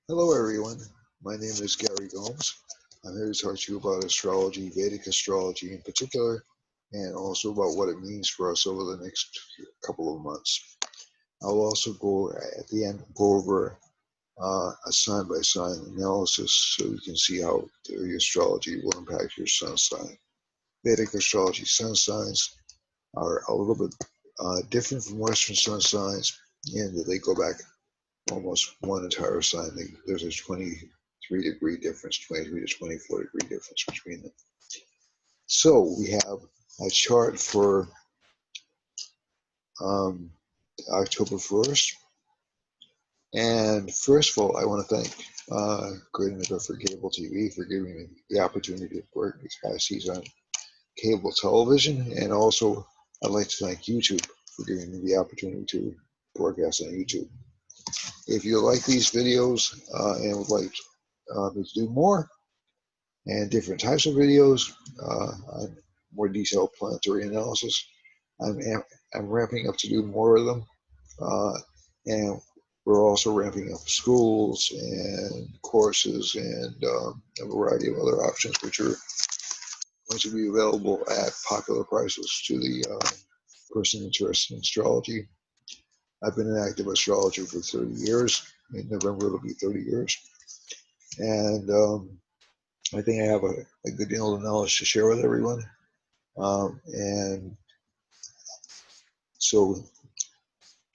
Hello everyone, my name is Gary Gomes. I'm here to talk to you about astrology, Vedic astrology in particular, and also about what it means for us over the next couple of months. I'll also at the end go over a sign-by-sign analysis so you can see how the astrology will impact your sun sign. Vedic astrology sun signs are a little bit different from Western sun signs in that they go back almost one entire sign. There's a 23-degree difference, 23 to 24-degree difference between them. So we have a chart for um, October 1st. And first of all, I want to thank Great Emitter for Cable TV for giving me the opportunity to broadcast these on cable television. And also, I'd like to thank YouTube for giving me the opportunity to broadcast on YouTube. If you like these videos and would like me to do more and different types of videos on more detailed planetary analysis, I'm ramping up to do more of them. And we're also ramping up schools and courses and a variety of other options which are going to be available at popular prices to the person interested in astrology. I've been an active astrologer for 30 years. In November, it'll be 30 years. And I think I have a good deal of knowledge to share with everyone. And so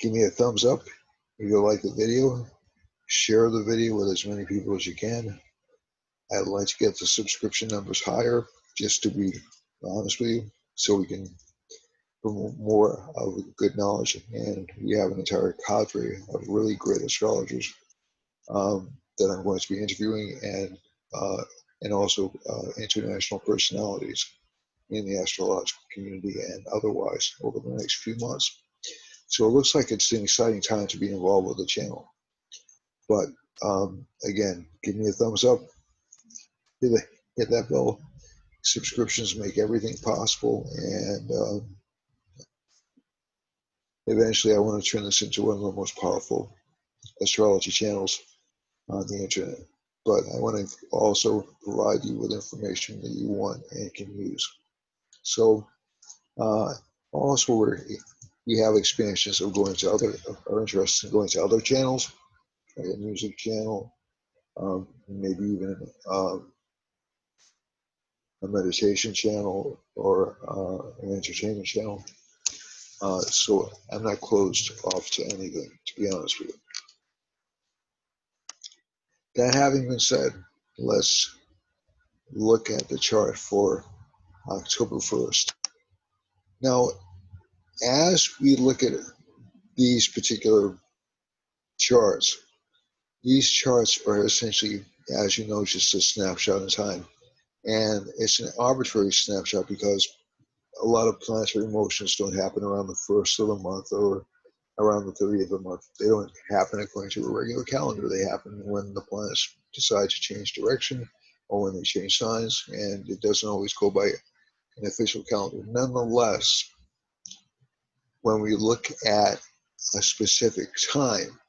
give me a thumbs up if you like the video. Share the video with as many people as you can. I'd like to get the subscription numbers higher, just to be honest with you, so we can promote more of good knowledge. And we have an entire cadre of really great astrologers that I'm going to be interviewing, and also international personalities in the astrological community and otherwise over the next few months. So it looks like it's an exciting time to be involved with the channel. But again, give me a thumbs up, hit that bell. Subscriptions make everything possible, and eventually I want to turn this into one of the most powerful astrology channels on the internet. But I want to also provide you with information that you want and can use. So also we have expansions of going to other, are interested in going to other channels, like a music channel, maybe even a meditation channel or an entertainment channel. So I'm not closed off to anything, to be honest with you. That having been said, let's look at the chart for October 1st. Now, as we look at these particular charts, these charts are essentially, as you know, just a snapshot in time. And it's an arbitrary snapshot because a lot of planetary motions don't happen around the 1st of the month or around the 30th of the month. They don't happen according to a regular calendar. They happen when the planets decide to change direction or when they change signs, and it doesn't always go by an official calendar. Nonetheless, when we look at a specific time,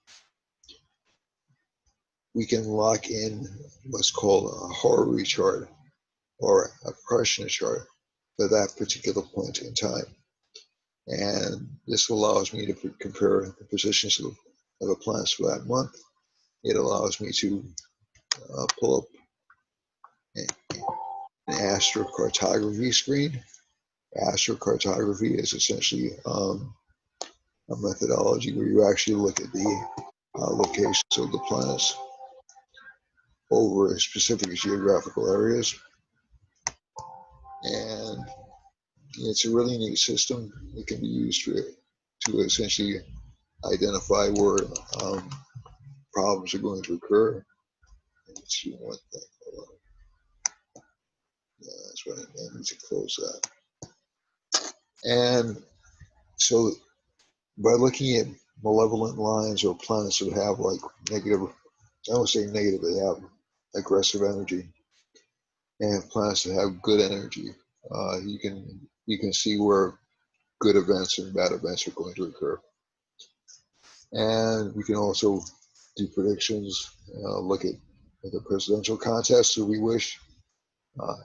we can lock in what's called a horary chart or a Prashna chart for that particular point in time. And this allows me to compare the positions of the planets for that month. It allows me to pull up an astrocartography screen. Astrocartography is essentially a methodology where you actually look at the locations of the planets over specific geographical areas. And it's a really neat system. It can be used to essentially identify where problems are going to occur. Let's do one thing. Hold on. Yeah, that's right. I need to close that. And so by looking at malevolent lines or planets that have like negative, I don't say negative, they have aggressive energy, and planets that have good energy, you can see where good events and bad events are going to occur. And we can also do predictions, look at the presidential contest if we wish.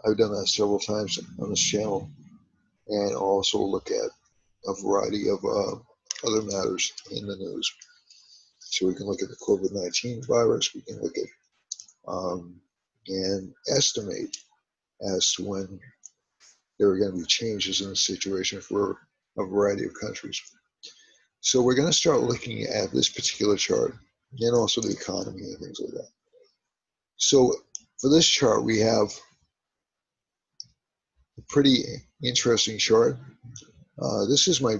I've done that several times on this channel, and also look at a variety of other matters in the news. So we can look at the COVID-19 virus, we can look at and estimate as to when there are going to be changes in the situation for a variety of countries. So we're going to start looking at this particular chart and also the economy and things like that. So for this chart, we have a pretty interesting chart. This is my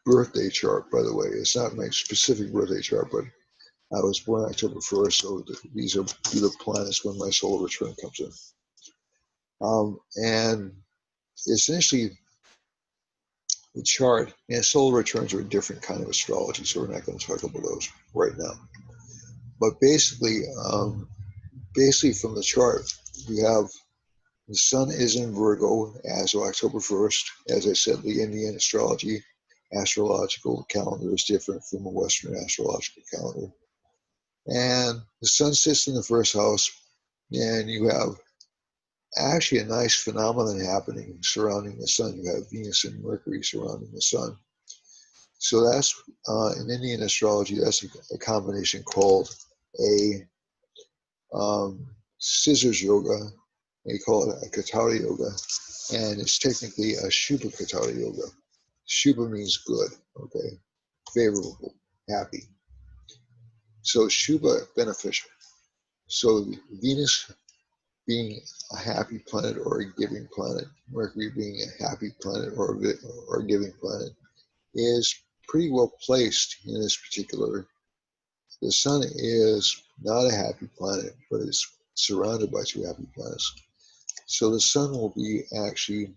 birthday chart, by the way. It's not my specific birthday chart, but I was born October 1st, so these are the planets when my solar return comes in. And essentially, the chart and solar returns are a different kind of astrology, so we're not going to talk about those right now. But basically from the chart, we have the sun is in Virgo as of October 1st. As I said, the Indian astrological calendar is different from the Western astrological calendar. And the sun sits in the first house, and you have actually a nice phenomenon happening surrounding the sun. You have Venus and Mercury surrounding the sun. So that's, in Indian astrology, that's a combination called a scissors yoga. They call it a Katara yoga, and it's technically a Shubha Katara yoga. Shubha means good, okay, favorable, happy. So Shubha, beneficial. So Venus being a happy planet or a giving planet, Mercury being a happy planet or a giving planet, is pretty well placed in this particular. The sun is not a happy planet, but it's surrounded by two happy planets. So the sun will be actually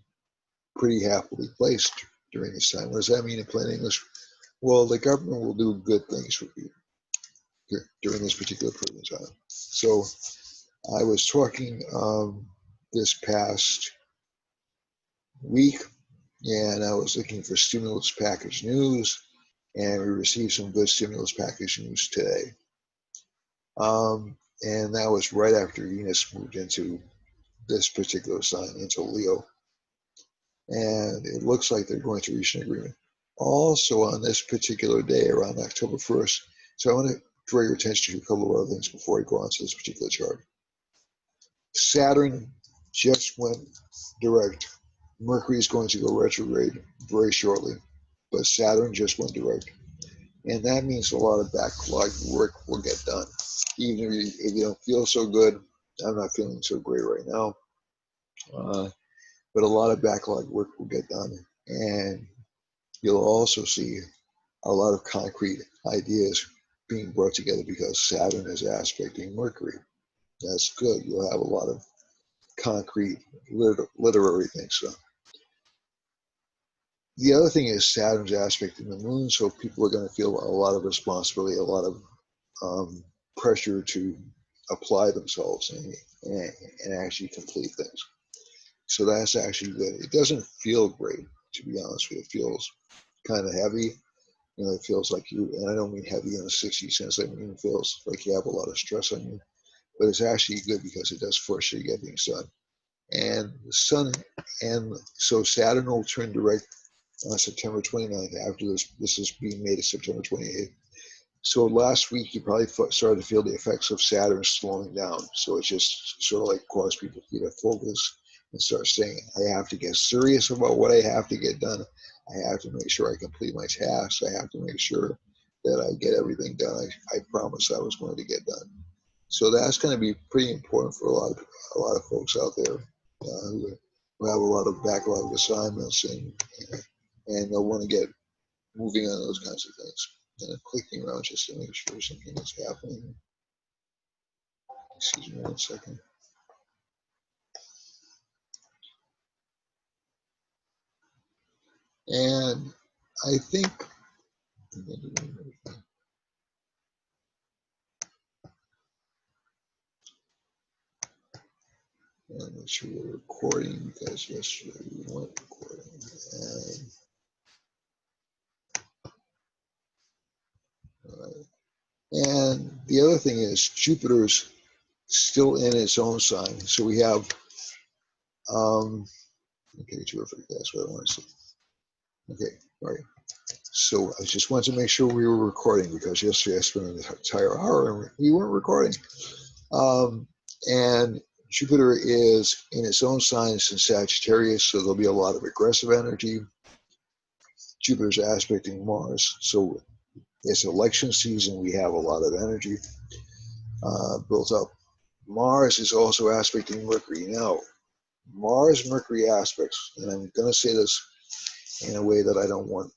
pretty happily placed during this time. What does that mean in plain English? Well, the government will do good things for you during this particular period of time. So I was talking this past week, and I was looking for stimulus package news, and we received some good stimulus package news today. And that was right after Venus moved into this particular sign, into Leo. And it looks like they're going to reach an agreement. Also on this particular day, around October 1st, so I want to draw your attention to a couple of other things before I go on to this particular chart. Saturn just went direct. Mercury is going to go retrograde very shortly, but Saturn just went direct. And that means a lot of backlogged work will get done. Even if you don't feel so good, I'm not feeling so great right now, but a lot of backlogged work will get done. And you'll also see a lot of concrete ideas being brought together because Saturn is aspecting Mercury. That's good. You'll have a lot of concrete literary things. So the other thing is Saturn's aspecting the moon, so people are going to feel a lot of responsibility, a lot of pressure to apply themselves and actually complete things. So that's actually good. It doesn't feel great, to be honest with you. It feels kind of heavy. You know, it feels like you, and I don't mean heavy in a 60 sense, I mean it feels like you have a lot of stress on you. But it's actually good because it does force you to get things done. And the sun, and so Saturn will turn direct on September 29th after this is being made at September 28th. So last week you probably started to feel the effects of Saturn slowing down. So it's just sort of like cause people to get a focus and start saying, I have to get serious about what I have to get done. I have to make sure I complete my tasks. I have to make sure that I get everything done I promised I was going to get done. So that's going to be pretty important for a lot of folks out there who have a lot of backlog assignments and they'll want to get moving on those kinds of things. And I'm clicking around just to make sure something is happening. Excuse me 1 second. And I think I'm not sure we're recording because yesterday we weren't recording. And the other thing is Jupiter's still in its own sign. So we have, okay, terrific. That's what I want to say. Okay, all right. So I just wanted to make sure we were recording because yesterday I spent an entire hour and we weren't recording. And Jupiter is in its own sign in Sagittarius, so there'll be a lot of aggressive energy. Jupiter's aspecting Mars, so it's election season. We have a lot of energy built up. Mars is also aspecting Mercury. Now, Mars-Mercury aspects, and I'm going to say this in a way that I don't want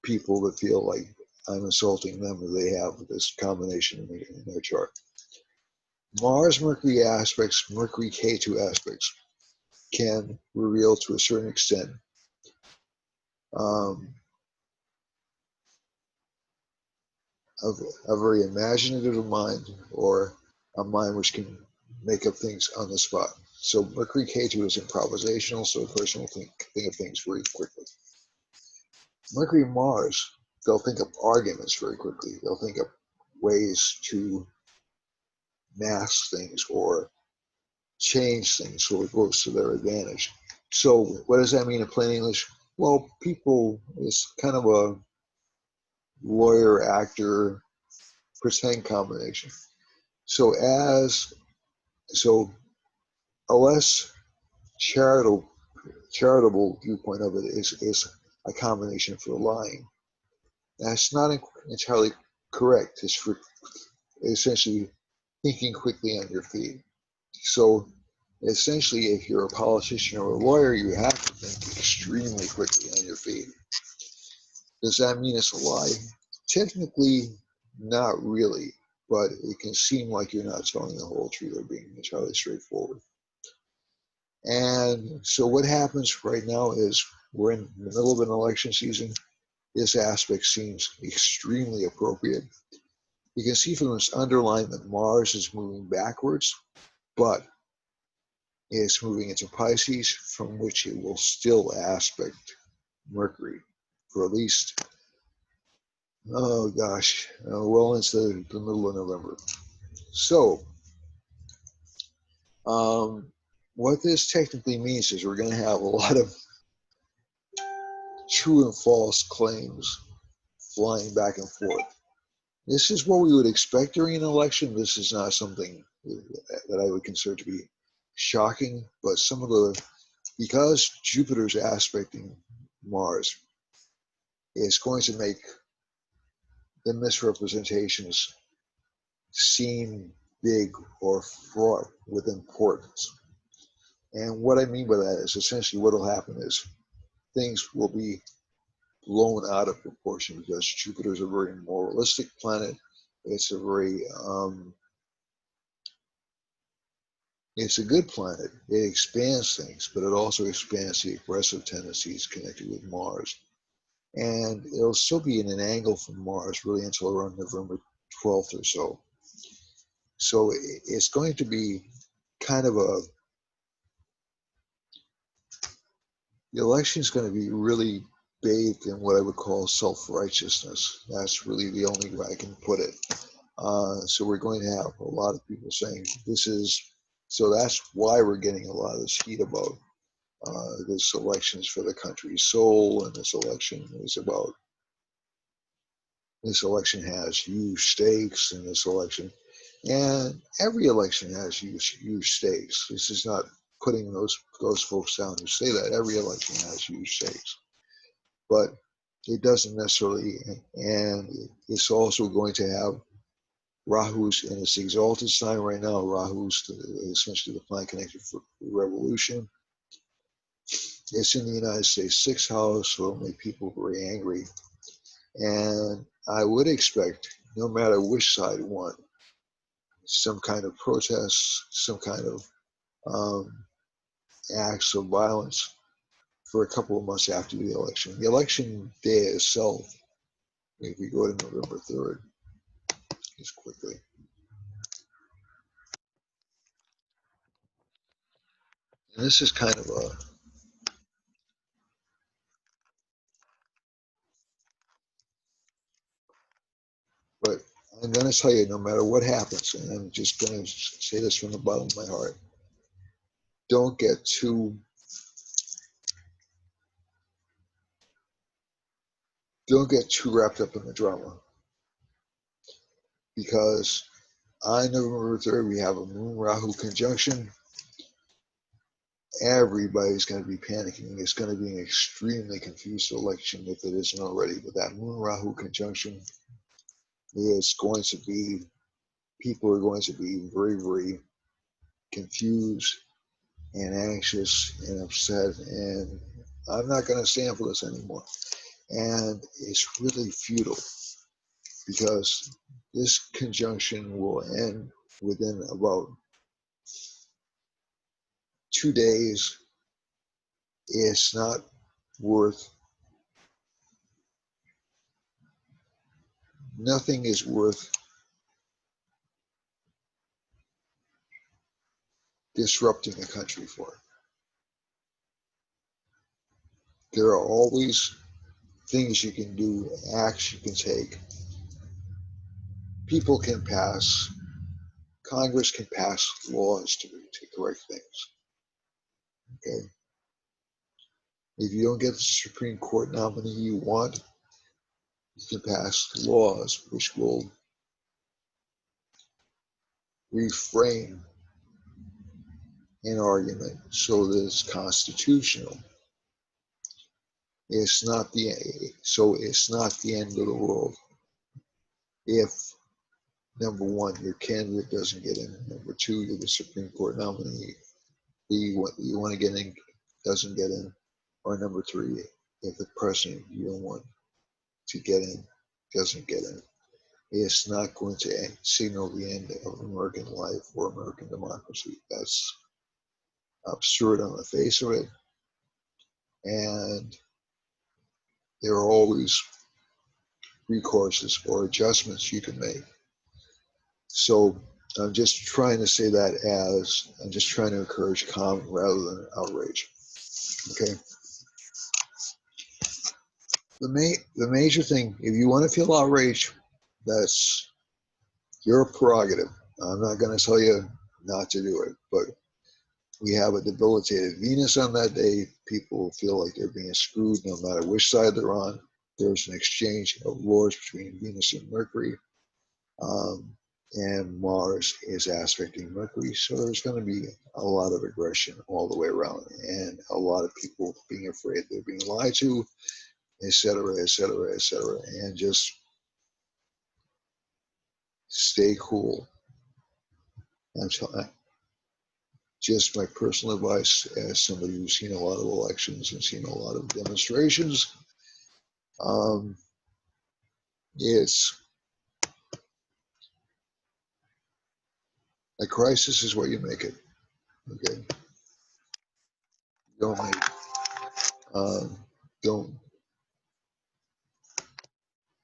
people to feel like I'm insulting them if they have this combination in their chart. Mars-Mercury aspects, Mercury-K2 aspects, can reveal to a certain extent a very imaginative mind, or a mind which can make up things on the spot. So Mercury K2 is improvisational, so a person will think of things very quickly. Mercury Mars, they'll think of arguments very quickly. They'll think of ways to mask things or change things so it goes to their advantage. So what does that mean in plain English? Well, people, it's kind of a lawyer, actor, pretend combination. So a less charitable viewpoint of it is a combination for lying. That's not entirely correct. It's for essentially thinking quickly on your feet. So essentially, if you're a politician or a lawyer, you have to think extremely quickly on your feet. Does that mean it's a lie? Technically, not really, but it can seem like you're not telling the whole truth or being entirely straightforward. And so what happens right now is we're in the middle of an election season. This aspect seems extremely appropriate. You can see from this underline that Mars is moving backwards, but it's moving into Pisces, from which it will still aspect Mercury for at least, oh gosh, well into the middle of November. So what this technically means is we're going to have a lot of true and false claims flying back and forth. This is what we would expect during an election. This is not something that I would consider to be shocking, but because Jupiter's aspecting Mars, it's going to make the misrepresentations seem big or fraught with importance. And what I mean by that is essentially what will happen is things will be blown out of proportion because Jupiter is a very moralistic planet. It's a very it's a good planet. It expands things, but it also expands the aggressive tendencies connected with Mars. And it'll still be in an angle from Mars really until around November 12th or so. So it's going to be kind of the election is going to be really bathed in what I would call self-righteousness. That's really the only way I can put it. So we're going to have a lot of people saying so that's why we're getting a lot of this heat about this election is for the country's soul, and this election has huge stakes in this election. And every election has huge stakes. This is not putting those folks down who say that. Every election has huge stakes. But it doesn't necessarily, and it's also going to have Rahu's in its exalted sign right now. Rahu's essentially the planet connected for revolution. It's in the United States 6th house, so it'll make people very angry. And I would expect, no matter which side won, some kind of protests, some kind of acts of violence for a couple of months after the election. The election day itself, if we go to November 3rd, just quickly. And this is kind of but I going to tell you, no matter what happens, and I'm just going to say this from the bottom of my heart, don't get too wrapped up in the drama, because on November 3rd we have a Moon Rahu conjunction. Everybody's going to be panicking. It's going to be an extremely confused election if it isn't already. But that Moon Rahu conjunction is going to be, people are going to be very, very confused and anxious and upset. And I'm not going to stand for this anymore. And it's really futile, because this conjunction will end within about 2 days. It's not worth, nothing is worth disrupting a country for. There are always things you can do, acts you can take. People can pass, Congress can pass laws to correct things. Okay. If you don't get the Supreme Court nominee you want, you can pass laws which will reframe an argument so that it's constitutional. It's not the end of the world if, number one, your candidate doesn't get in. Number two, you're the Supreme Court nominee you want to get in doesn't get in. Or number three, if the president you don't want to get in doesn't get in. It's not going to signal the end of American life or American democracy. That's absurd on the face of it. And there are always recourses or adjustments you can make. So I'm just trying to say that as I'm just trying to encourage calm rather than outrage. Okay. The major thing, if you want to feel outraged, that's your prerogative. I'm not going to tell you not to do it, but we have a debilitated Venus on that day. People feel like they're being screwed no matter which side they're on. There's an exchange of lords between Venus and Mercury. And Mars is aspecting Mercury, so there's going to be a lot of aggression all the way around, and a lot of people being afraid they're being lied to, etc., etc., etc., and just stay cool. Just my personal advice as somebody who's seen a lot of elections and seen a lot of demonstrations. It's a crisis is what you make it. Okay, don't make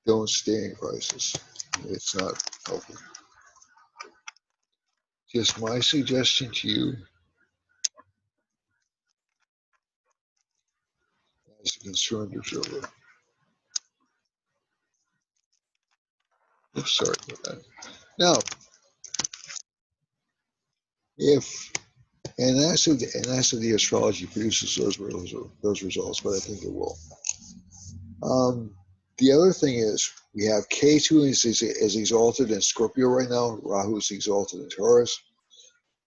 don't stay in crisis. It's not healthy. Just my suggestion to you as a concerned observer. Oops, sorry about that. Now, if and that's if the astrology produces those results, but I think it will. The other thing is we have K2 is exalted in Scorpio right now. Rahu is exalted in Taurus.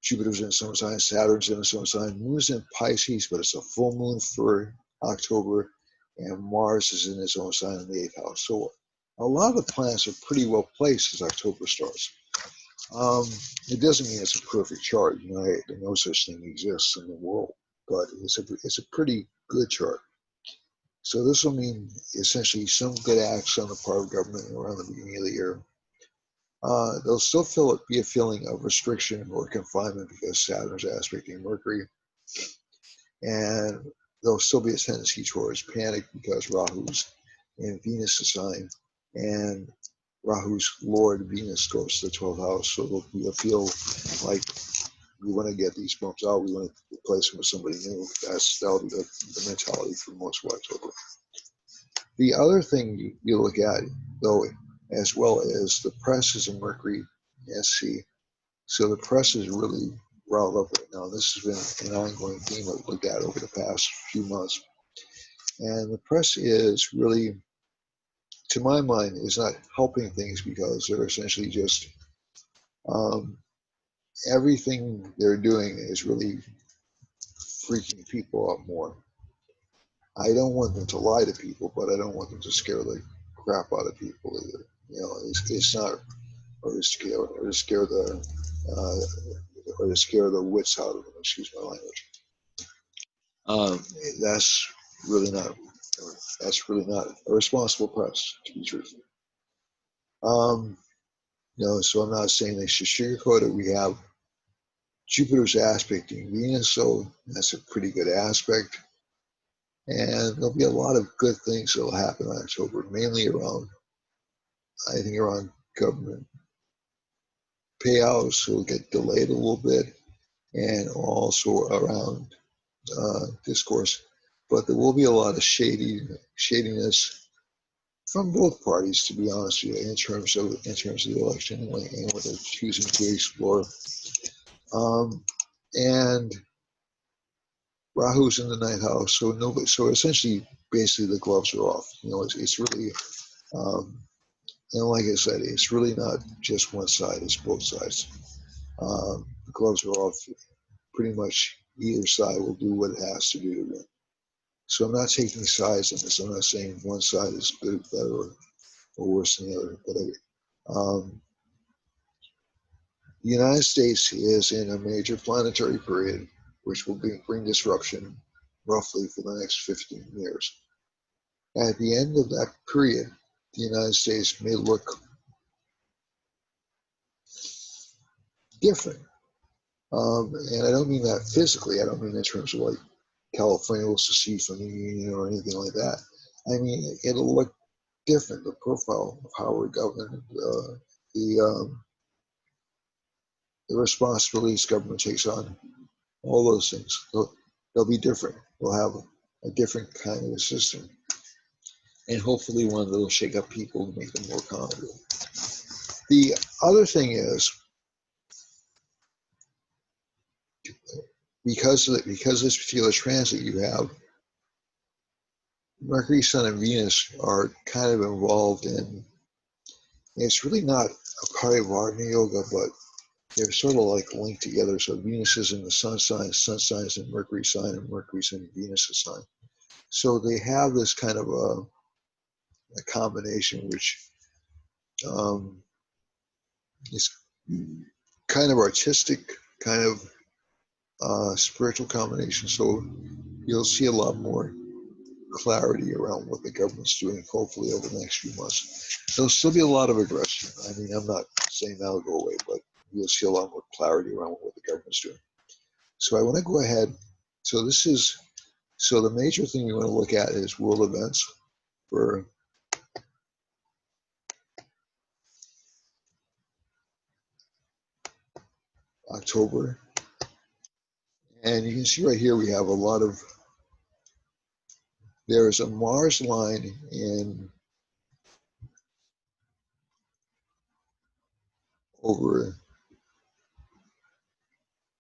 Jupiter's in its own sign. Saturn's in its own sign. Moon's in Pisces, but it's a full moon for October. And Mars is in its own sign in the 8th house. So a lot of the planets are pretty well placed as October starts. It doesn't mean it's a perfect chart. You know, no such thing exists in the world, but it's a pretty good chart. So this will mean essentially some good acts on the part of government around the beginning of the year. There'll still be a feeling of restriction or confinement because Saturn's aspecting Mercury. And there'll still be a tendency towards panic because Rahu's in Venus' sign. And Rahu's Lord Venus goes to the 12th house. So you'll feel like we want to get these bumps out. We want to replace them with somebody new. That'll be the mentality for most of October. The other thing you look at, though, as well as the press is a Mercury SC. So the press is really riled up right now. This has been an ongoing theme I've looked at over the past few months. And the press is really, to my mind, is not helping things because they're essentially just everything they're doing is really freaking people out more. I don't want them to lie to people, but I don't want them to scare the crap out of people either. You know, it's not, or to scare the wits out of them. Excuse my language. Um, that's really not. That's really not a responsible press, to be truthful. So I'm not saying they should sugarcoat it. We have Jupiter's aspecting Venus, so that's a pretty good aspect. And there'll be a lot of good things that'll happen in October, mainly around, I think, around government payouts will get delayed a little bit, and also around discourse. But there will be a lot of shadiness from both parties, to be honest with you, in terms of the election and what they're choosing to explore. And Rahu's in the ninth house, so nobody. So essentially, basically, the gloves are off. You know, it's really, and like I said, it's really not just one side; it's both sides. The gloves are off. Pretty much either side will do what it has to do to win. So I'm not taking sides in this. I'm not saying one side is good, better, or worse than the other. But the United States is in a major planetary period, which will bring disruption roughly for the next 15 years. At the end of that period, the United States may look different. And I don't mean that physically. I don't mean in terms of like California will secede from the Union or anything like that. I mean, it'll look different. The profile of how we're governed, the responsibilities government takes on, all those things. They'll be different. We'll have a different kind of a system. And hopefully one that will shake up people and make them more accountable. The other thing is, because this particular transit you have, Mercury, Sun, and Venus are kind of involved in, it's really not a part of Varna Yoga, but they're sort of like linked together. So Venus is in the Sun sign is in Mercury sign, and Mercury's in Venus' sign. So they have this kind of a combination which is kind of artistic, kind of spiritual combination. So you'll see a lot more clarity around what the government's doing, hopefully over the next few months. There'll still be a lot of aggression. I mean, I'm not saying that'll go away, but you'll see a lot more clarity around what the government's doing. So I want to go ahead. So the major thing we want to look at is world events for October. And you can see right here we have a lot of, there's a Mars line in over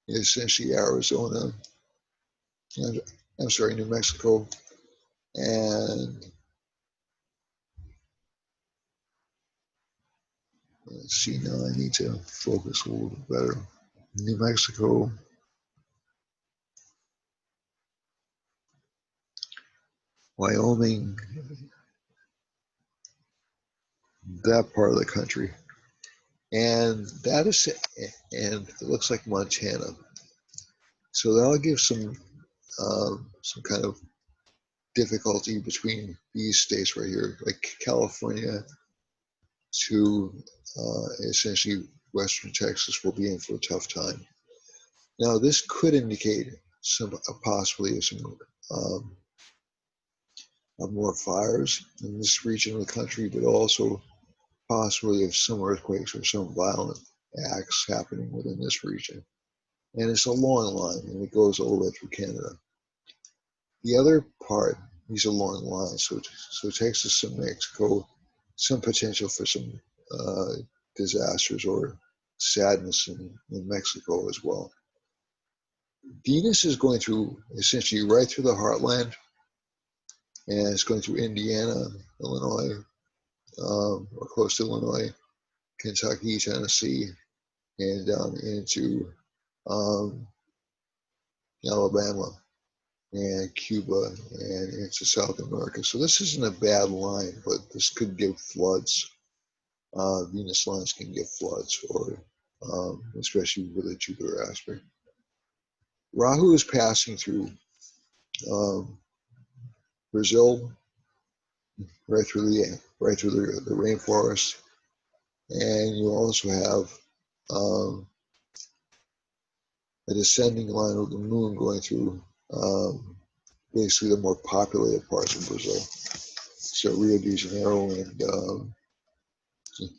essentially Arizona, I'm sorry, New Mexico, and let's see, now I need to focus a little bit better. New Mexico, Wyoming, that part of the country. And and it looks like Montana. So that'll give some kind of difficulty between these states right here, like California to essentially Western Texas will be in for a tough time. Now, this could indicate possibly some more fires in this region of the country, but also possibly of some earthquakes or some violent acts happening within this region. And it's a long line, and it goes all the way through Canada. The other part, these are long lines, so Texas and Mexico some potential for some disasters or sadness in Mexico as well. Venus is going through essentially right through the heartland, and it's going through Indiana, Illinois, or close to Illinois, Kentucky, Tennessee, and down into Alabama and Cuba and into South America. So this isn't a bad line, but this could give floods. Venus lines can give floods, or especially with a Jupiter aspect. Rahu is passing through Brazil, right through the rainforest, and you also have a descending line of the moon going through basically the more populated parts of Brazil. So Rio de Janeiro, and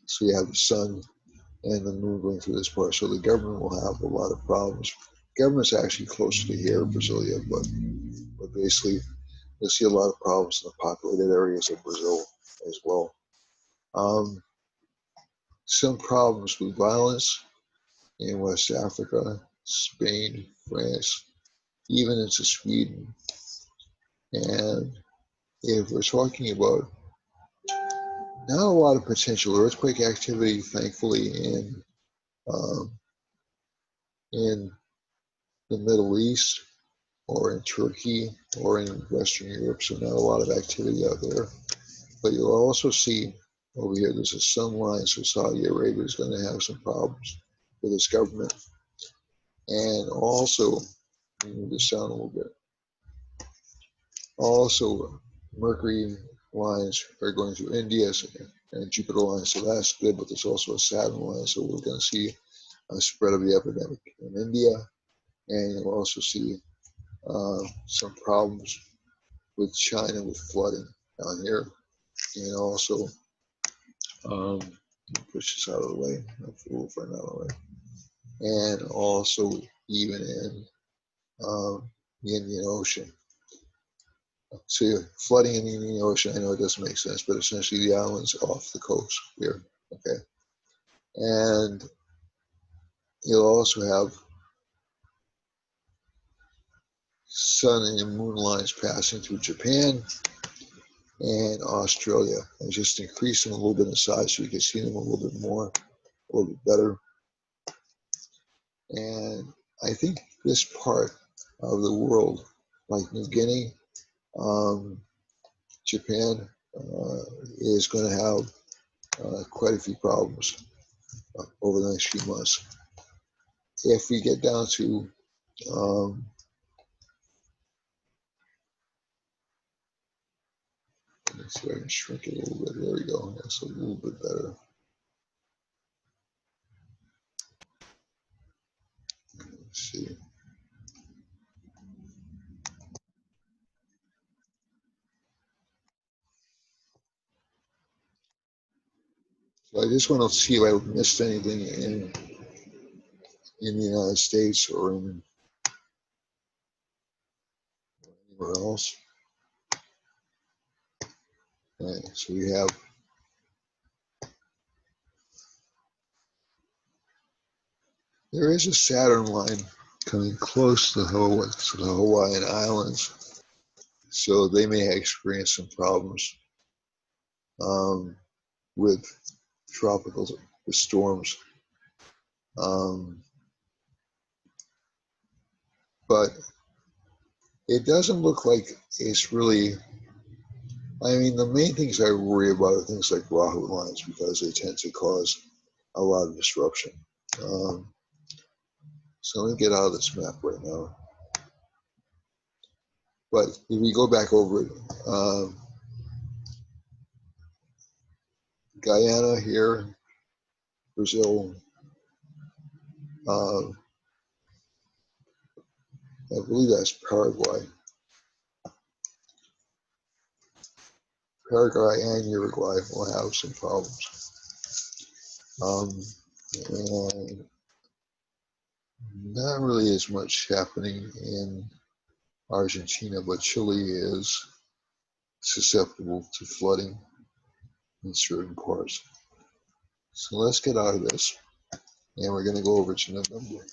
so you have the sun and the moon going through this part. So the government will have a lot of problems. Government's actually closer to here, Brasilia, but basically you'll see a lot of problems in the populated areas of Brazil as well. Some problems with violence in West Africa, Spain, France, even into Sweden. And if we're talking about not a lot of potential earthquake activity, thankfully, in the Middle East or in Turkey or in Western Europe, so not a lot of activity out there. But you'll also see over here, there's a sun line, so Saudi Arabia is going to have some problems with its government. And also, move this down a little bit. Also, Mercury lines are going through India and Jupiter lines, so that's good, but there's also a Saturn line, so we're going to see a spread of the epidemic in India, and you'll also see some problems with China with flooding down here, and also push this out of the way, we'll find out all right, and also even in the Indian Ocean. So you're flooding in the Indian Ocean. I know it doesn't make sense, but essentially the island's off the coast here, okay? And you'll also have sun and moon lines passing through Japan and Australia, and just increasing a little bit in size so you can see them a little bit more, a little bit better. And I think this part of the world, like New Guinea, Japan, is going to have quite a few problems over the next few months. If we get down to let's see if I can shrink it a little bit. There we go. That's a little bit better. Let's see. So I just want to see if I missed anything in the United States or in anywhere else. Right, so we have there is a Saturn line coming close to the Hawaiian Islands, so they may experience some problems with tropical storms. But it doesn't look like it's really, I mean, the main things I worry about are things like Rahu lines because they tend to cause a lot of disruption. So let me get out of this map right now. But if we go back over it, Guyana here, Brazil, I believe that's Paraguay. Paraguay and Uruguay will have some problems. And not really as much happening in Argentina, but Chile is susceptible to flooding. in certain parts. So let's get out of this, and we're going to go over to November.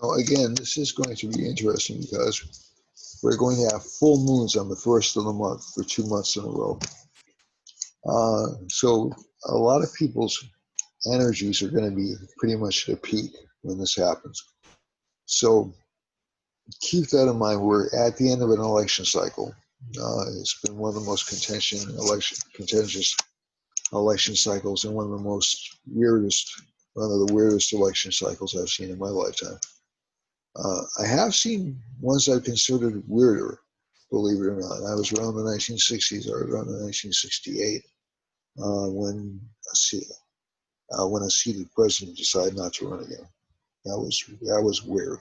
Now, again, this is going to be interesting because we're going to have full moons on the first of the month for 2 months in a row. So a lot of people's energies are going to be pretty much at a peak when this happens. So keep that in mind. We're at the end of an election cycle. It's been one of the most contentious election cycles and one of the weirdest election cycles I've seen in my lifetime. I have seen ones I've considered weirder, believe it or not. I was around the 1960s, or around the 1968, when a seated president decided not to run again. That was weird,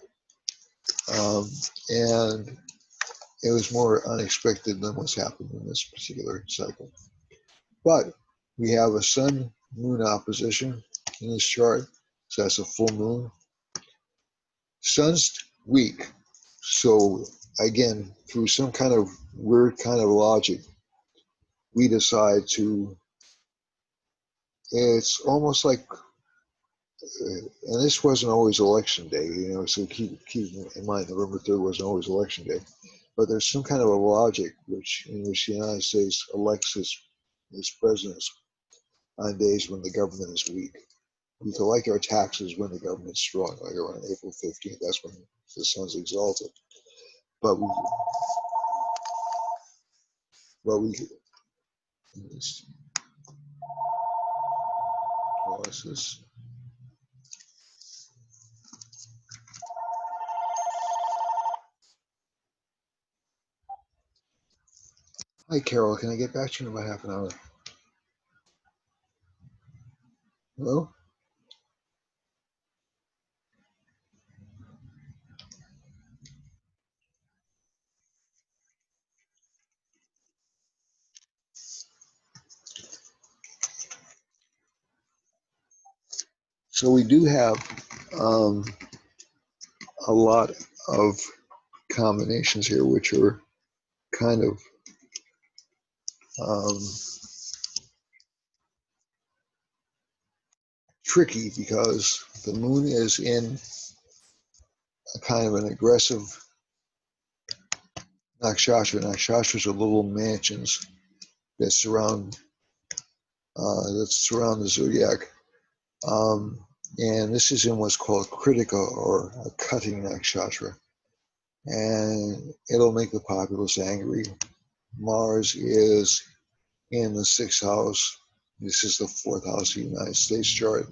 and it was more unexpected than what's happened in this particular cycle. But we have a sun-moon opposition in this chart, so that's a full moon. Sun's weak, so again, through some kind of weird kind of logic, we decide to. It's almost like, and this wasn't always election day, so keep in mind November 3rd wasn't always election day, but there's some kind of a logic in which the United States elects its presidents on days when the government is weak. We collect our taxes when the government's strong, like around April 15th. That's when the sun's exalted. But we pause this. Hi, Carol. Can I get back to you in about half an hour? Hello? So we do have a lot of combinations here, which are kind of tricky because the moon is in a kind of an aggressive nakshatra. Nakshatras are little mansions that surround the zodiac. And this is in what's called Kritika, or a cutting nakshatra. And it'll make the populace angry. Mars is in the 6th house. This is the 4th house of the United States chart.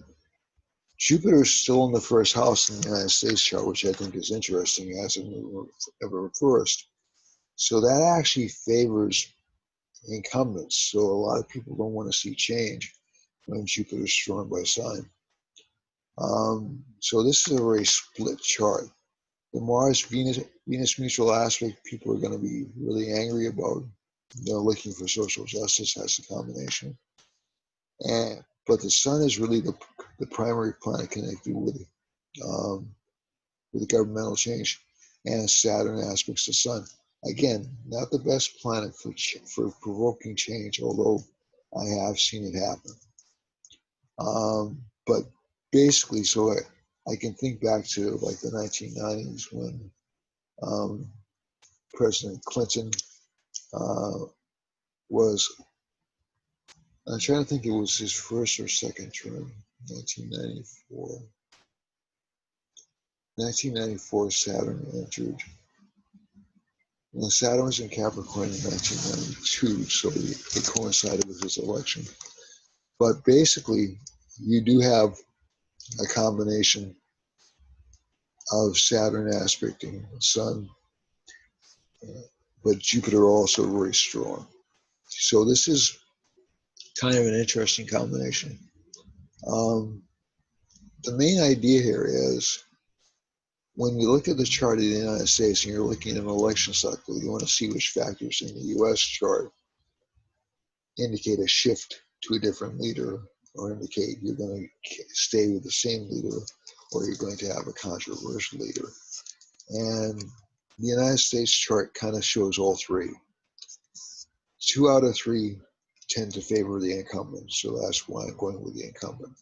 Jupiter is still in the 1st house in the United States chart, which I think is interesting as it ever reversed. So that actually favors incumbents. So a lot of people don't want to see change when Jupiter is strong by sign. So this is a very split chart. The Mars-Venus mutual aspect, people are going to be really angry about. They're looking for social justice as a combination. But the sun is really the primary planet connected with governmental change, and Saturn aspects the sun. Again, not the best planet for provoking change, although I have seen it happen. But basically, so I can think back to like the 1990s when President Clinton was, I'm trying to think, it was his first or second term, 1994. 1994, Saturn entered. And Saturn was in Capricorn in 1992, so it coincided with his election. But basically, you do have a combination of Saturn aspecting the Sun, but Jupiter also very strong. So this is kind of an interesting combination. The main idea here is, when you look at the chart of the United States and you're looking at an election cycle, you want to see which factors in the U.S. chart indicate a shift to a different leader, or indicate you're going to stay with the same leader, or you're going to have a controversial leader. And the United States chart kind of shows all three. 2 out of 3 tend to favor the incumbent, so that's why I'm going with the incumbent.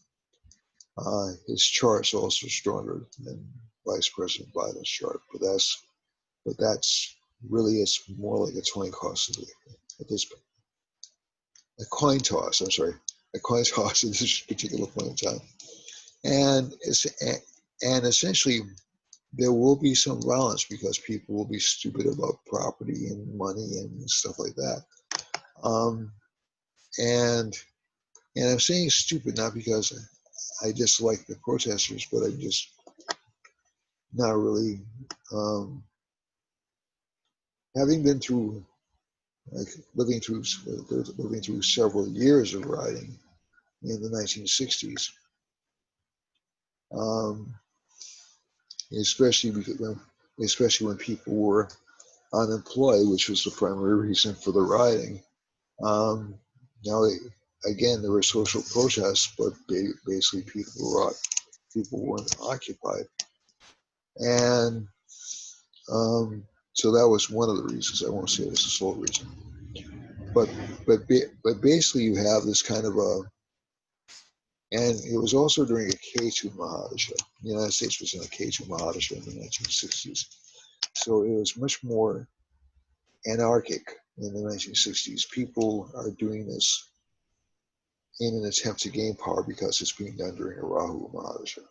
His chart's also stronger than Vice President Biden's chart, but that's really, it's more like a coin toss at this point. A coin toss, I'm sorry, a coin toss at this particular point in time. And essentially, there will be some violence because people will be stupid about property and money and stuff like that. And I'm saying stupid not because I dislike the protesters, but I'm just not really, having been through, like living through several years of riding in the 1960s, especially when people were unemployed, which was the primary reason for the rioting. Now, again, there were social protests, but basically people weren't occupied, and so that was one of the reasons. I won't say it was the sole reason, but basically you have this kind of a, and it was also during a K2 Mahadasha. The United States was in a K2 Mahadasha in the 1960s, so it was much more anarchic in the 1960s. People are doing this in an attempt to gain power because it's being done during a Rahu Mahadasha.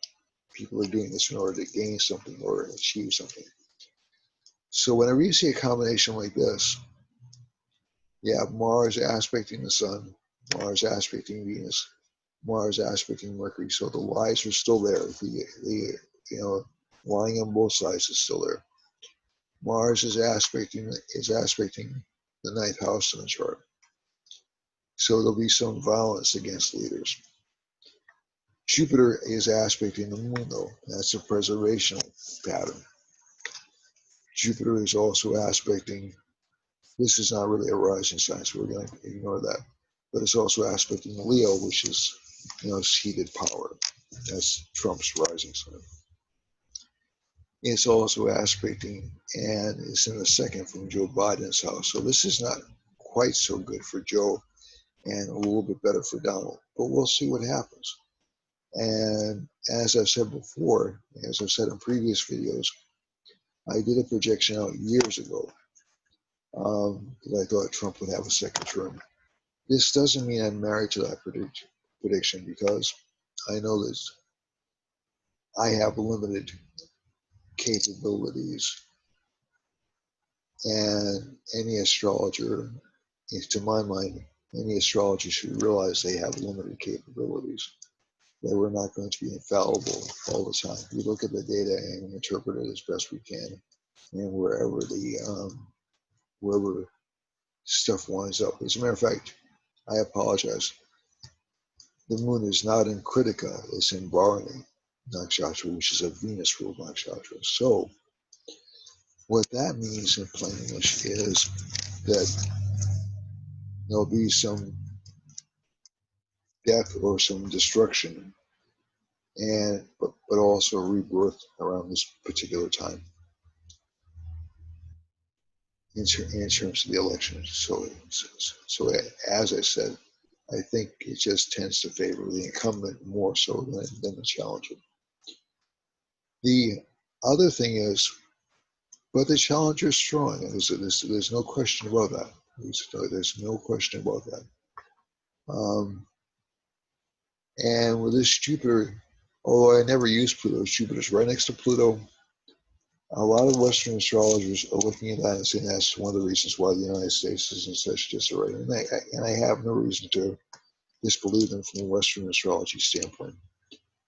People are doing this in order to gain something or achieve something. So whenever you see a combination like this, you have Mars aspecting the Sun, Mars aspecting Venus, Mars aspecting Mercury. So the lies are still there. The lying on both sides is still there. Mars is aspecting the 9th house in the chart. So there'll be some violence against leaders. Jupiter is aspecting the Moon, though. That's a preservational pattern. Jupiter is also aspecting, this is not really a rising sign, so we're going to ignore that. But it's also aspecting Leo, which is, seated power. That's Trump's rising sign. It's also aspecting, and it's in the second from Joe Biden's house. So this is not quite so good for Joe, and a little bit better for Donald. But we'll see what happens. And as I've said before, as I've said in previous videos, I did a projection out years ago that I thought Trump would have a second term. This doesn't mean I'm married to that prediction because I know that I have limited capabilities, and any astrologer, to my mind, any astrologer should realize they have limited capabilities. That we're not going to be infallible all the time. We look at the data and interpret it as best we can, and wherever stuff winds up. As a matter of fact, I apologize. The moon is not in Kritika; it's in Bharani Nakshatra, which is a Venus ruled nakshatra. So, what that means in plain English is that there'll be some death or some destruction, but also rebirth around this particular time in terms of the election. So as I said, I think it just tends to favor the incumbent more so than the challenger. The other thing is, but the challenger is strong. There's no question about that. There's no question about that. And with this Jupiter, although I never use Pluto, Jupiter's right next to Pluto. A lot of Western astrologers are looking at that and saying that's one of the reasons why the United States is in such disarray. And I have no reason to disbelieve them from a Western astrology standpoint.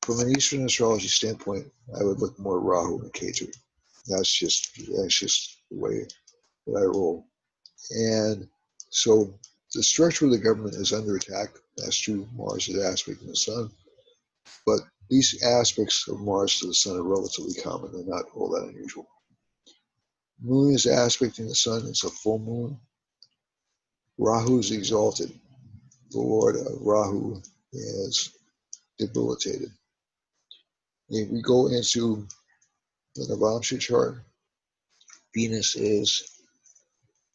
From an Eastern astrology standpoint, I would look more at Rahu and Ketu. That's just the way that I roll. And so the structure of the government is under attack. That's true. Mars is aspecting the Sun. But these aspects of Mars to the Sun are relatively common. They're not all that unusual. Moon is aspecting the Sun. It's a full moon. Rahu is exalted. the Lord Rahu is debilitated. If we go into the Navamsha chart, Venus is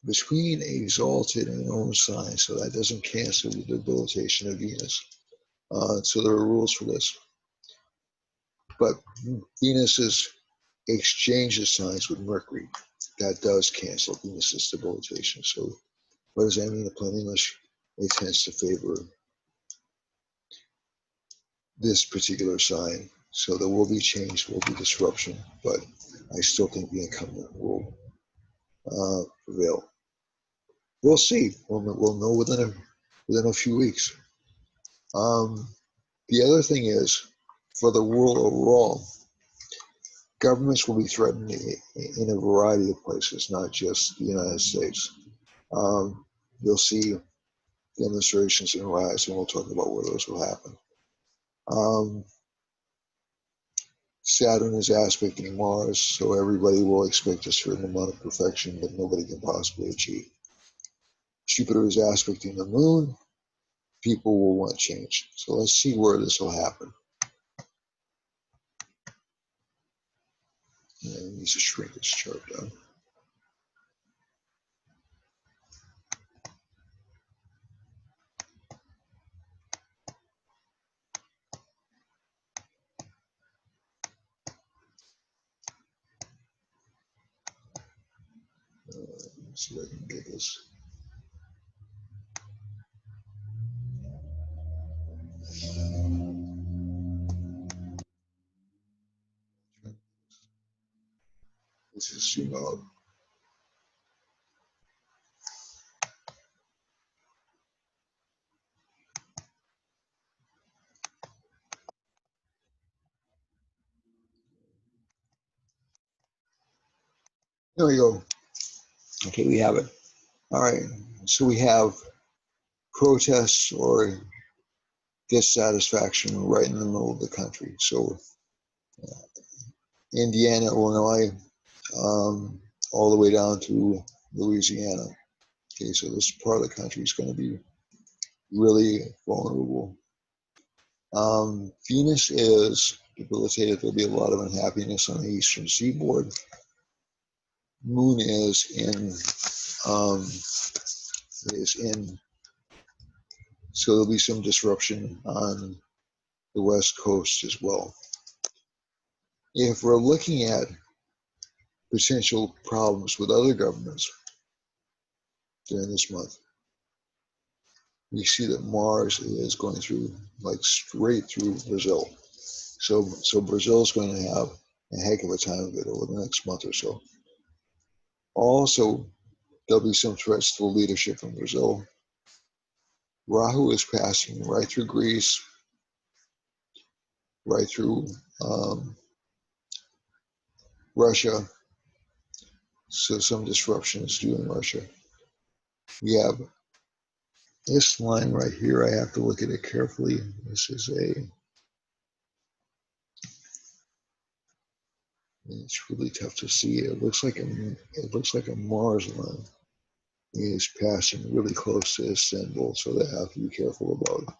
between exalted and own sign, so that doesn't cancel the debilitation of Venus. So there are rules for this. But Venus's exchanges signs with Mercury, that does cancel Venus's debilitation. So what does that mean in plain English? It tends to favor this particular sign. So there will be change, will be disruption, but I still think the incumbent will prevail. We'll see. We'll know within a few weeks. The other thing is, for the world overall, governments will be threatened in a variety of places, not just the United States. You'll see demonstrations and riots, and we'll talk about where those will happen. Saturn is aspecting Mars, so everybody will expect a certain amount of perfection that nobody can possibly achieve. Jupiter is aspecting the Moon. People will want change. So let's see where this will happen. Yeah, I need to shrink this chart down. Let's see if I can get this. Let's just zoom out. There we go. Okay, we have it. All right, so we have protests or dissatisfaction right in the middle of the country. So Indiana, Illinois, all the way down to Louisiana. Okay, so this part of the country is going to be really vulnerable. Venus is debilitated. There'll be a lot of unhappiness on the eastern seaboard. Moon is in, so there'll be some disruption on the west coast as well. If we're looking at potential problems with other governments during this month, we see that Mars is going through, like straight through Brazil. So Brazil is going to have a heck of a time of it over the next month or so. Also, there'll be some threats to the leadership in Brazil. Rahu is passing right through Greece, right through Russia. So some disruption is due in Russia. We have this line right here. I have to look at it carefully. This is it's really tough to see. It looks like a Mars line. It is passing really close to Istanbul, so they have to be careful about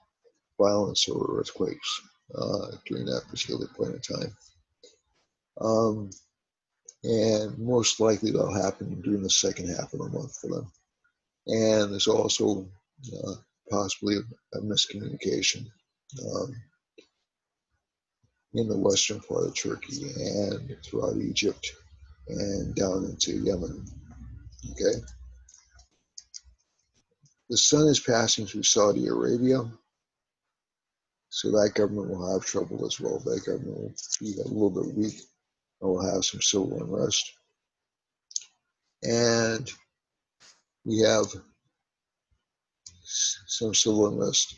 violence or earthquakes during that particular point in time. And most likely that'll happen during the second half of the month for them. And there's also possibly a miscommunication in the western part of Turkey and throughout Egypt and down into Yemen. Okay. The sun is passing through Saudi Arabia, so that government will have trouble as well. That government will be a little bit weak and will have some civil unrest. And we have some civil unrest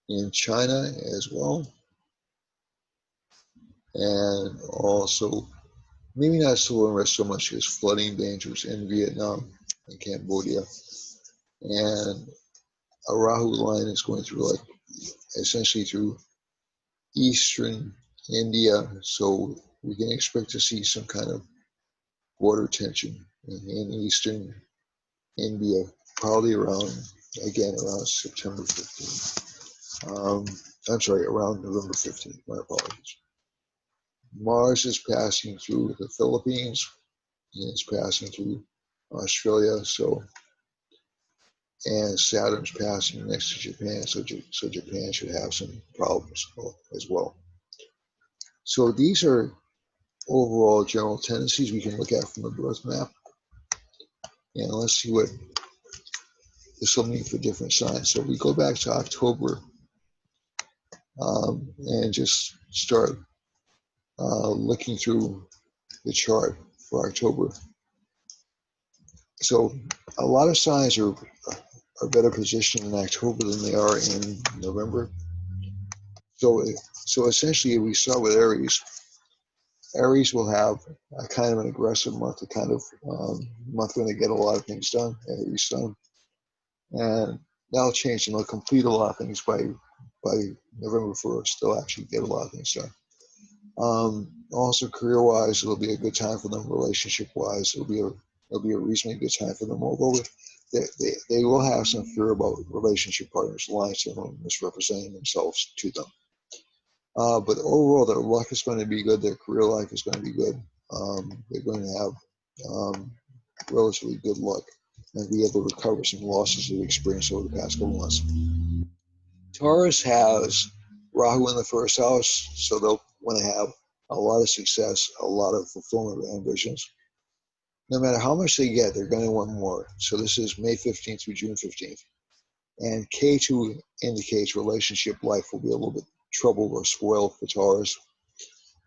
in China as well. And also, maybe not civil unrest so much as flooding dangers in Vietnam and Cambodia. And a Rahu line is going through, like, essentially through eastern India. So we can expect to see some kind of border tension in eastern India, probably around again around September 15th. I'm sorry, around November 15th. My apologies. Mars is passing through the Philippines and it's passing through Australia. So, and Saturn's passing next to Japan. So Japan should have some problems as well. So these are overall general tendencies we can look at from the birth map. And let's see what this will mean for different signs. So we go back to October and just start looking through the chart for October. So a lot of signs are better positioned in October than they are in November. So essentially, we start with Aries. Aries will have a kind of an aggressive month, a kind of month when they get a lot of things done, Aries Sun. And that'll change and they'll complete a lot of things by November 1st. They'll actually get a lot of things done. Also, career-wise, it'll be a good time for them. Relationship-wise, it'll be a reasonably good time for them. Although they will have some fear about relationship partners, lying to them, misrepresenting themselves to them. But overall, their luck is going to be good. Their career life is going to be good. They're going to have relatively good luck and be able to recover some losses they've experienced over the past couple months. Taurus has Rahu in the first house, so they'll want to have a lot of success, a lot of fulfillment of ambitions. No matter how much they get, they're going to want more. So this is May 15th through June 15th. And K2 indicates relationship life will be a little bit troubled or spoiled for Taurus.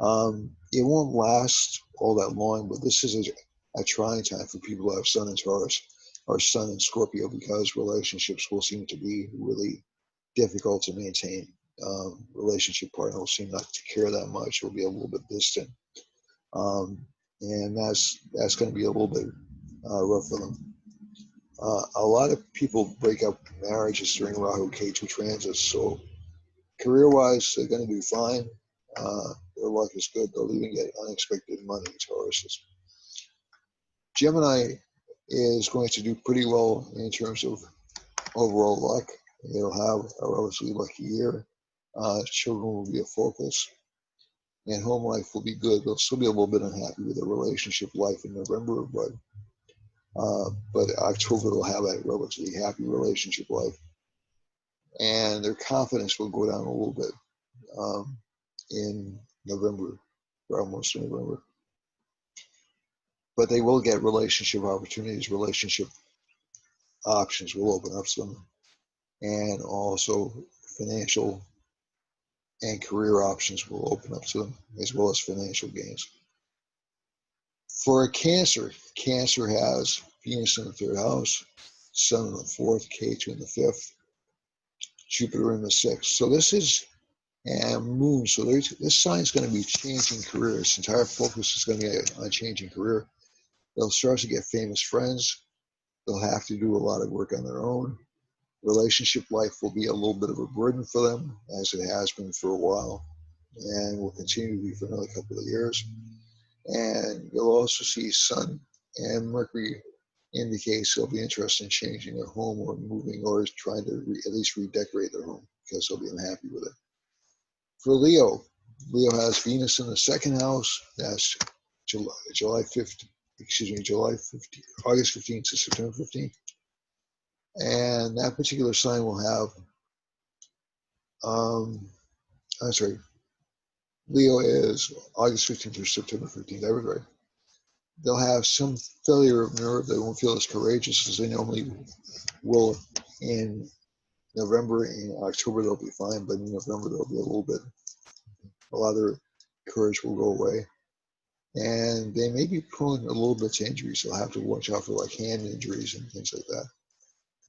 It won't last all that long, but this is a trying time for people who have Sun in Taurus or Sun in Scorpio, because relationships will seem to be really difficult to maintain. Relationship partner will seem not to care that much. Will be a little bit distant, and that's going to be a little bit rough for them. A lot of people break up marriages during Rahu K2 transits, so career-wise, they're going to do fine. Their luck is good. They'll even get unexpected money, Tauruses. Gemini is going to do pretty well in terms of overall luck. They'll have a relatively lucky year. Children will be a focus, and home life will be good. They'll still be a little bit unhappy with their relationship life in November, but October they'll have a relatively happy relationship life, and their confidence will go down a little bit in November, or almost in November. But they will get relationship opportunities, relationship options will open up to them, and also financial and career options will open up to them, as well as financial gains. For a Cancer, Cancer has Venus in the third house, Sun in the fourth, K2 in the fifth, Jupiter in the sixth. So this is, and Moon. So this sign is going to be changing careers. Entire focus is going to be on changing career. They'll start to get famous friends. They'll have to do a lot of work on their own. Relationship life will be a little bit of a burden for them, as it has been for a while, and will continue to be for another couple of years. And you'll also see Sun and Mercury indicates they'll be interested in changing their home or moving, or trying to at least redecorate their home, because they'll be unhappy with it. For Leo, Leo has Venus in the second house. That's August 15th to September 15th. And that particular sign will have, Leo is August 15th through September 15th. I was right. They'll have some failure of nerve. They won't feel as courageous as they normally will in November. In October, they'll be fine, but in November, they'll be a lot of their courage will go away. And they may be prone a little bit to injuries. They'll have to watch out for like hand injuries and things like that.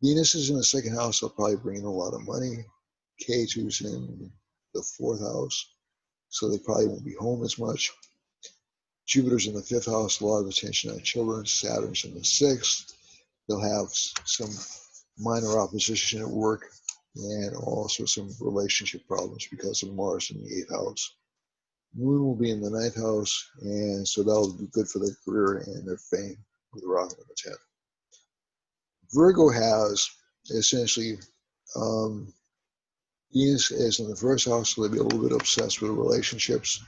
Venus is in the second house. They'll probably bring in a lot of money. K2's in the fourth house, so they probably won't be home as much. Jupiter's in the fifth house, a lot of attention on children. Saturn's in the sixth. They'll have some minor opposition at work and also some relationship problems because of Mars in the eighth house. Moon will be in the ninth house, and so that'll be good for their career and their fame with Rahu in the 10th. Virgo has essentially, um, Venus is in the first house, so they'll be a little bit obsessed with relationships.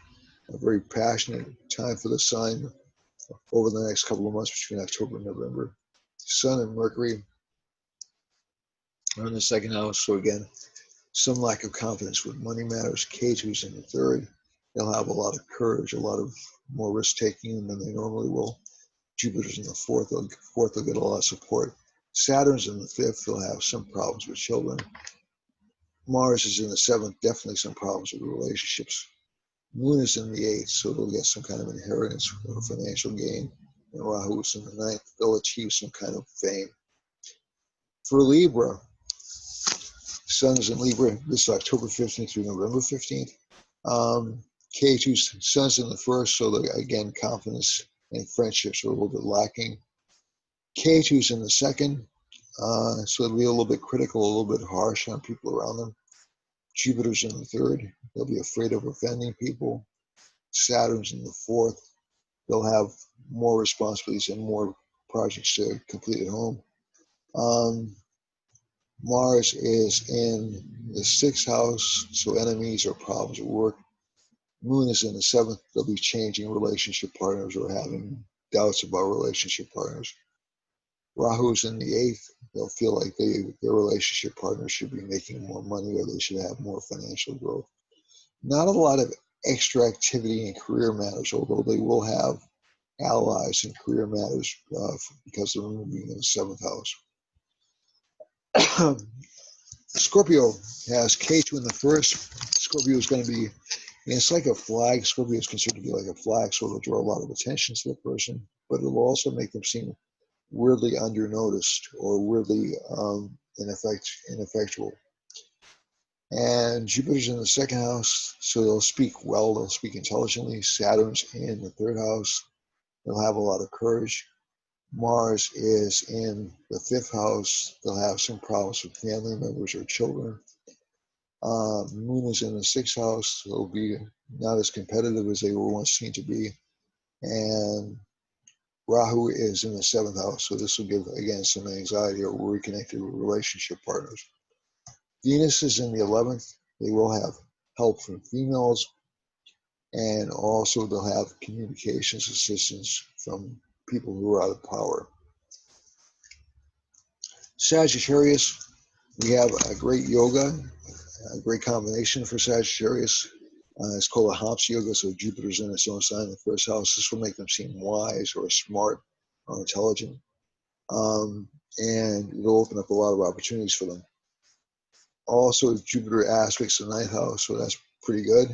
A very passionate time for the sign over the next couple of months between October and November. Sun and Mercury are in the second house, so again, some lack of confidence with money matters. K2's in the third. They'll have a lot of courage, a lot of more risk taking than they normally will. Jupiter's in the fourth. They'll get a lot of support. Saturn's in the fifth. They'll have some problems with children. Mars is in the seventh. Definitely some problems with relationships. Moon is in the eighth, so they'll get some kind of inheritance or financial gain. And Rahu is in the ninth. They'll achieve some kind of fame. For Libra, Sun is in Libra. This is October 15th through November 15th. K2's Sun's in the first, so again, confidence and friendships are a little bit lacking. K2's in the second, so it'll be a little bit critical, a little bit harsh on people around them. Jupiter's in the third. They'll be afraid of offending people. Saturn's in the fourth. They'll have more responsibilities and more projects to complete at home. Mars is in the sixth house, so enemies or problems at work. Moon is in the seventh. They'll be changing relationship partners or having doubts about relationship partners. Rahu's in the eighth. They'll feel like their relationship partner should be making more money or they should have more financial growth. Not a lot of extra activity in career matters, although they will have allies in career matters because of the moon being in the seventh house. Scorpio has K2 in the first. Scorpio is going to be, it's like a flag. Scorpio is considered to be like a flag, so it'll draw a lot of attention to the person, but it'll also make them seem weirdly undernoticed or weirdly ineffectual. And Jupiter's in the second house, so they'll speak well, they'll speak intelligently. Saturn's in the third house. They'll have a lot of courage. Mars is in the fifth house. They'll have some problems with family members or children. Moon is in the sixth house. So they'll be not as competitive as they were once seen to be. And Rahu is in the seventh house. So this will give, again, some anxiety or worry connected with relationship partners. Venus is in the 11th. They will have help from females. And also they'll have communications assistance from people who are out of power. Sagittarius, we have a great yoga, a great combination for Sagittarius. It's called a Hops yoga, so Jupiter's in its own sign in the first house. This will make them seem wise or smart or intelligent. And it'll open up a lot of opportunities for them. Also, Jupiter aspects the ninth house, so that's pretty good.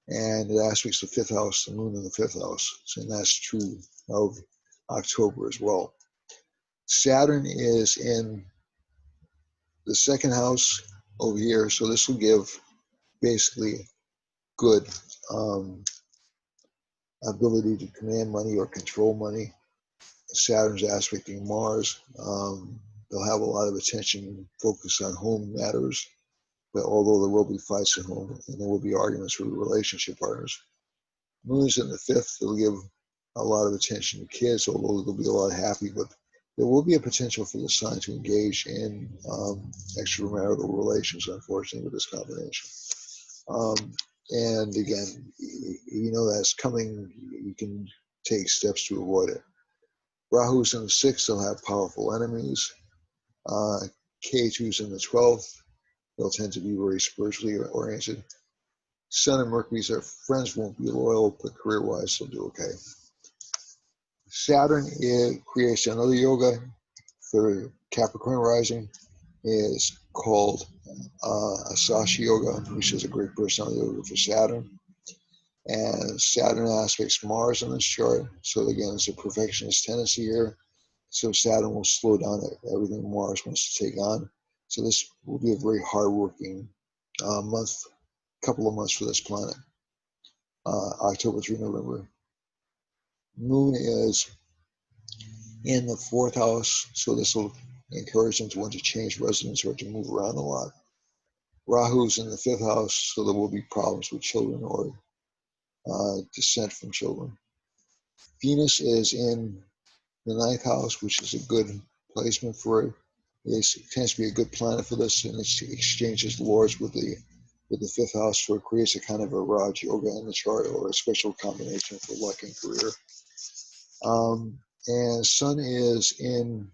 And it aspects the fifth house, the moon in the fifth house. And that's true of October as well. Saturn is in the second house over here, so this will give basically good ability to command money or control money. Saturn's aspecting Mars. They'll have a lot of attention focused on home matters, but although there will be fights at home and there will be arguments with relationship partners. Moon's in the fifth. They'll give a lot of attention to kids, although they'll be a lot happy, but there will be a potential for the sign to engage in extramarital relations, unfortunately, with this combination. And again, you know that's coming. You can take steps to avoid it. Rahu's in the sixth. They'll have powerful enemies. K2's in the 12th. They'll tend to be very spiritually oriented. Sun and Mercury's their friends won't be loyal, but career-wise, they'll do okay. Saturn creates another yoga for Capricorn rising. Is called Asashi Yoga, which is a great personality yoga for Saturn. And Saturn aspects Mars in this chart. So again, it's a perfectionist tendency here. So Saturn will slow down everything Mars wants to take on. So this will be a very hardworking couple of months for this planet. October through November. Moon is in the fourth house, so this will encourage them to want to change residence or to move around a lot. Rahu's in the fifth house, so there will be problems with children or descent from children. Venus is in the ninth house, which is a good placement for it. It tends to be a good planet for this, and it exchanges lords with the fifth house, so it creates a kind of a Raj Yoga in the chart, or a special combination for luck and career. And Sun is in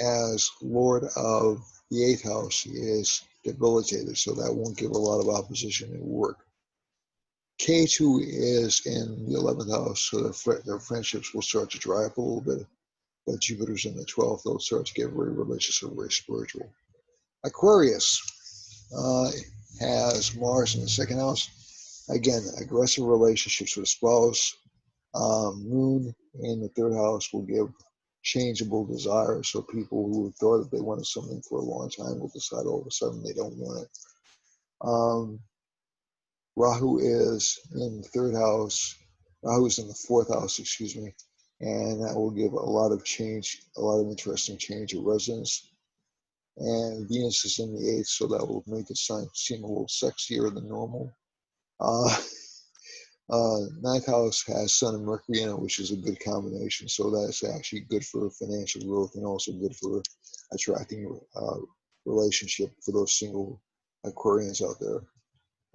as Lord of the eighth house. He is debilitated, so that won't give a lot of opposition at work. K2 is in the 11th house, so their friendships will start to dry up a little bit. But Jupiter's in the 12th, they'll start to get very religious and very spiritual. Aquarius has Mars in the second house. Again, aggressive relationships with a spouse. Moon in the third house will give changeable desires. So people who thought that they wanted something for a long time will decide all of a sudden they don't want it. Rahu is in the third house. Rahu is in the fourth house, excuse me. And that will give a lot of change, a lot of interesting change of residence. And Venus is in the eighth, so that will make the sign seem a little sexier than normal. Ninth house has Sun and Mercury in it, which is a good combination. So that's actually good for financial growth and also good for attracting relationship for those single Aquarians out there.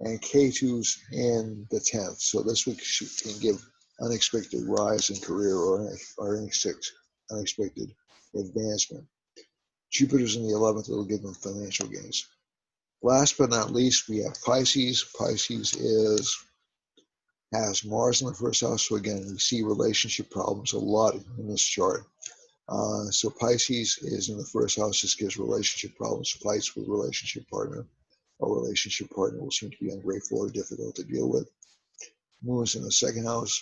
And K2's in the 10th. So this week can give unexpected rise in career or unexpected advancement. Jupiter's in the 11th, it'll give them financial gains. Last but not least, we have Pisces. Pisces has Mars in the first house. So again, we see relationship problems a lot in this chart. So Pisces is in the first house. This gives relationship problems, fights with relationship partner. A relationship partner will seem to be ungrateful or difficult to deal with. Moon's in the second house.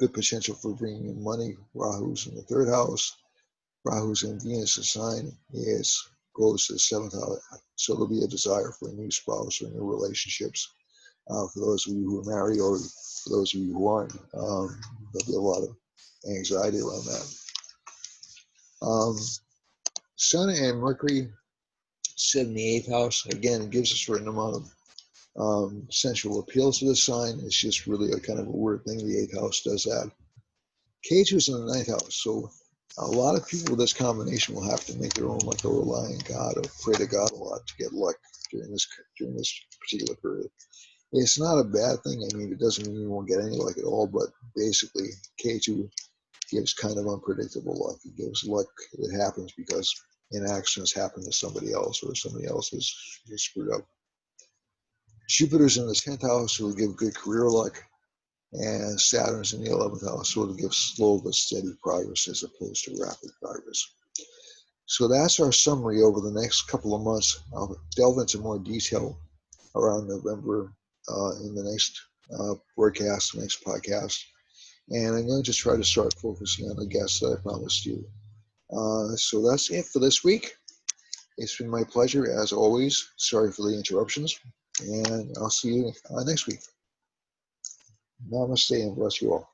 Good potential for bringing in money. Rahu's in the third house. Rahu's in Venus' sign goes to the seventh house. So there'll be a desire for a new spouse or new relationships. For those of you who are married or for those of you who aren't, there'll be a lot of anxiety around that. Sun and Mercury sit in the eighth house. Again, it gives a certain amount of sensual appeal to the sign. It's just really a kind of a weird thing. The eighth house does that. K2's in the ninth house, so a lot of people with this combination will have to make their own, like they'll rely on God or pray to God a lot to get luck during this particular period. It's not a bad thing. I mean, it doesn't mean you won't get any luck at all, but basically K2 gives kind of unpredictable luck. It gives luck that happens because accidents happen to somebody else or somebody else is screwed up. Jupiter's in the 10th house, so it'll give good career luck. And Saturn's in the 11th house, so it'll give slow but steady progress as opposed to rapid progress. So that's our summary over the next couple of months. I'll delve into more detail around November in the next broadcast, the next podcast. And I'm going to just try to start focusing on the guests that I promised you. So that's it for this week. It's been my pleasure, as always. Sorry for the interruptions. And I'll see you next week. Namaste and bless you all.